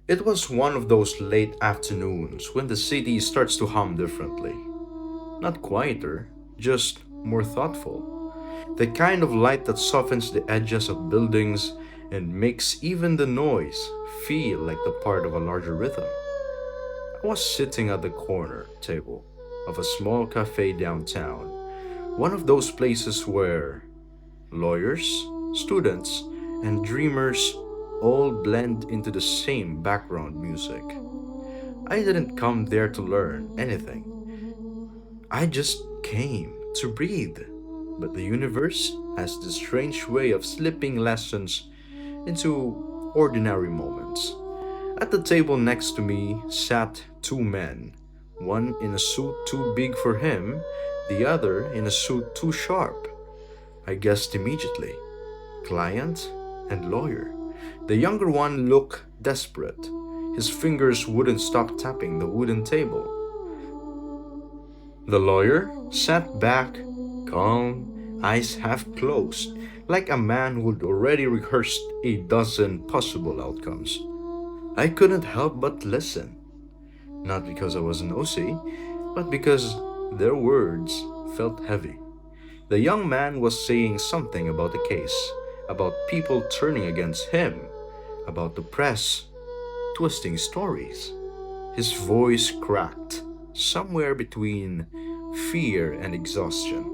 It was one of those late afternoons when the city starts to hum differently. Not quieter, just more thoughtful. The kind of light that softens the edges of buildings and makes even the noise feel like the part of a larger rhythm. I was sitting at the corner table of a small cafe downtown, one of those places where lawyers, students, and dreamers all blend into the same background music. I didn't come there to learn anything. I just came to breathe. But the universe has this strange way of slipping lessons into ordinary moments. At the table next to me sat two men, one in a suit too big for him, the other in a suit too sharp. I guessed immediately client and lawyer. The younger one looked desperate. His fingers wouldn't stop tapping the wooden table. The lawyer sat back, calm, eyes half closed, like a man who'd already rehearsed a dozen possible outcomes. I couldn't help but listen, not because I was nosy, but because their words felt heavy. The young man was saying something about the case, about people turning against him, about the press twisting stories. His voice cracked, somewhere between fear and exhaustion.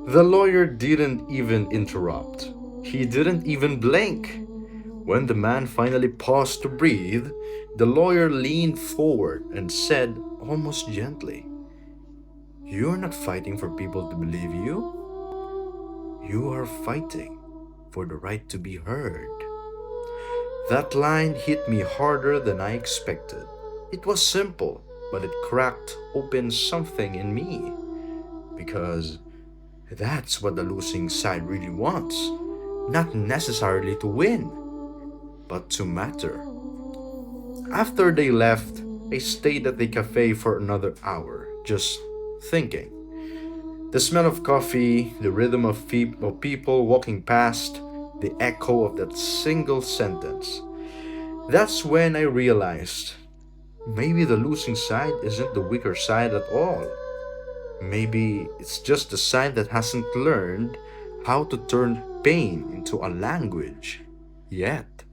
The lawyer didn't even interrupt. He didn't even blink. When the man finally paused to breathe, the lawyer leaned forward and said almost gently, "You're not fighting for people to believe you. You are fighting for the right to be heard." That line hit me harder than I expected. It was simple, but it cracked open something in me. Because that's what the losing side really wants. Not necessarily to win, but to matter. After they left, I stayed at the cafe for another hour, just thinking. The smell of coffee, the rhythm of people walking past, the echo of that single sentence. That's when I realized maybe the losing side isn't the weaker side at all. Maybe it's just the side that hasn't learned how to turn pain into a language yet.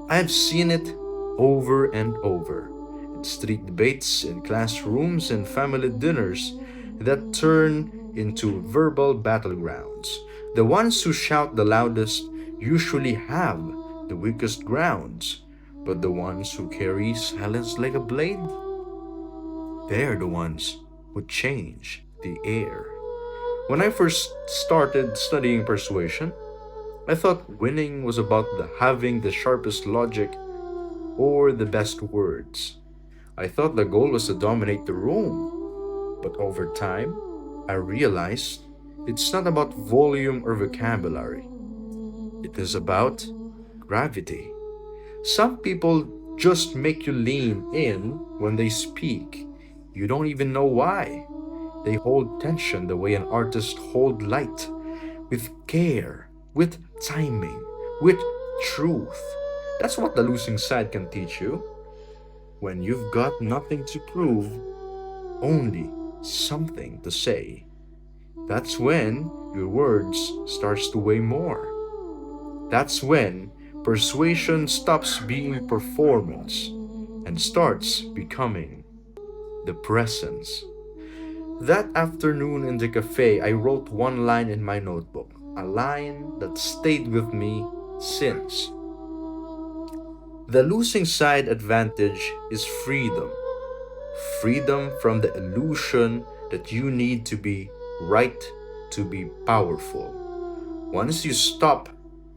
I've seen it over and over in street debates, in classrooms, and family dinners that turn into verbal battlegrounds. The ones who shout the loudest usually have the weakest grounds, but the ones who carry silence like a blade, they're the ones who change the air. When I first started studying persuasion, I thought winning was about having the sharpest logic or the best words. I thought the goal was to dominate the room. But over time, I realized it's not about volume or vocabulary. It is about gravity. Some people just make you lean in when they speak. You don't even know why. They hold tension the way an artist holds light, with care, with timing, with truth. That's what the losing side can teach you. When you've got nothing to prove, only something to say. That's when your words starts to weigh more. That's when persuasion stops being performance and starts becoming the presence. That afternoon in the cafe, I wrote one line in my notebook, a line that stayed with me since. The losing side advantage is freedom. Freedom from the illusion that you need to be right to be powerful. Once you stop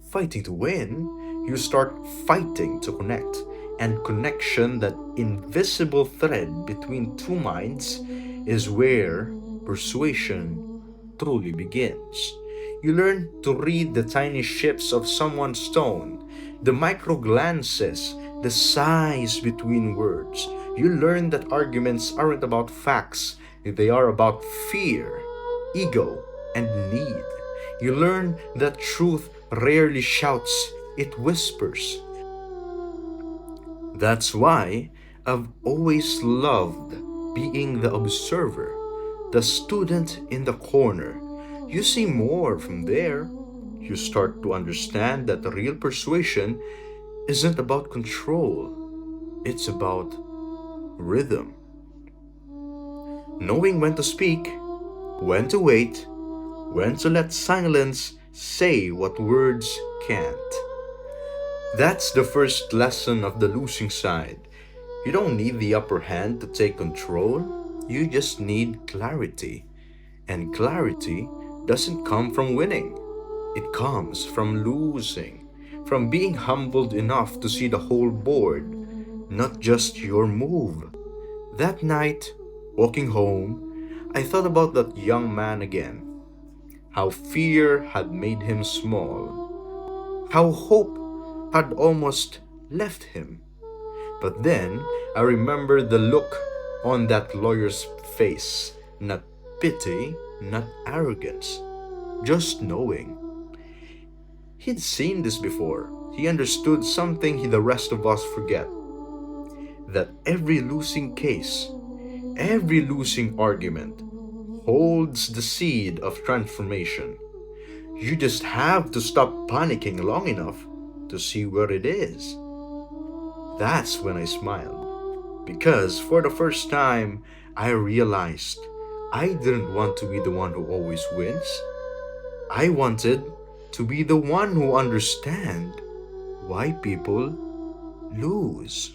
fighting to win, you start fighting to connect. And connection, that invisible thread between two minds, is where persuasion truly begins. You learn to read the tiny shifts of someone's tone, the micro glances, the sighs between words. You learn that arguments aren't about facts, they are about fear, ego, and need. You learn that truth rarely shouts, it whispers. That's why I've always loved being the observer, the student in the corner. You see more from there. You start to understand that real persuasion isn't about control, it's about rhythm. Knowing when to speak, when to wait, when to let silence say what words can't. That's the first lesson of the losing side. You don't need the upper hand to take control, you just need clarity. And clarity doesn't come from winning, it comes from losing, from being humbled enough to see the whole board, not just your move. That night, walking home, I thought about that young man again. How fear had made him small, how hope had almost left him. But then I remembered the look on that lawyer's face. Not pity, not arrogance, just knowing. He'd seen this before. He understood something the rest of us forget, that every losing case, every losing argument, holds the seed of transformation. You just have to stop panicking long enough to see where it is. That's when I smiled. Because for the first time, I realized I didn't want to be the one who always wins. I wanted to be the one who understands why people lose.